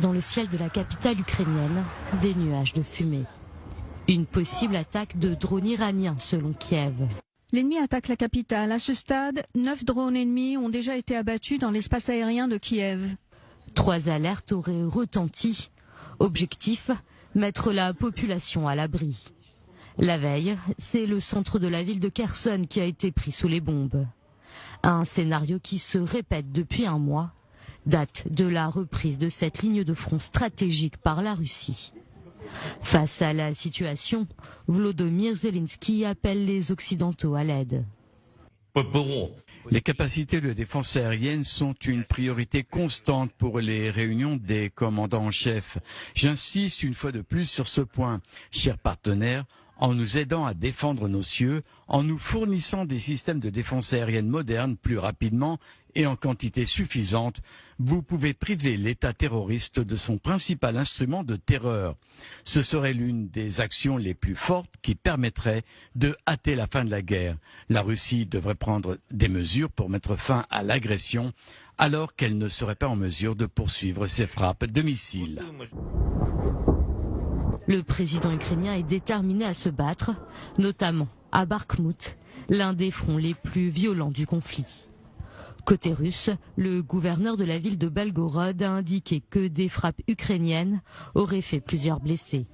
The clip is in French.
Dans le ciel de la capitale ukrainienne, des nuages de fumée. Une possible attaque de drones iraniens selon Kiev. L'ennemi attaque la capitale. À ce stade, 9 drones ennemis ont déjà été abattus dans l'espace aérien de Kiev. 3 alertes auraient retenti. Objectif, mettre la population à l'abri. La veille, c'est le centre de la ville de Kherson qui a été pris sous les bombes. Un scénario qui se répète depuis un mois, date de la reprise de cette ligne de front stratégique par la Russie. Face à la situation, Volodymyr Zelensky appelle les Occidentaux à l'aide. Les capacités de défense aérienne sont une priorité constante pour les réunions des commandants en chef. J'insiste une fois de plus sur ce point, chers partenaires. En nous aidant à défendre nos cieux, en nous fournissant des systèmes de défense aérienne modernes plus rapidement et en quantité suffisante, vous pouvez priver l'État terroriste de son principal instrument de terreur. Ce serait l'une des actions les plus fortes qui permettrait de hâter la fin de la guerre. La Russie devrait prendre des mesures pour mettre fin à l'agression, alors qu'elle ne serait pas en mesure de poursuivre ses frappes de missiles. Le président ukrainien est déterminé à se battre, notamment à Bakhmout, l'un des fronts les plus violents du conflit. Côté russe, le gouverneur de la ville de Belgorod a indiqué que des frappes ukrainiennes auraient fait plusieurs blessés.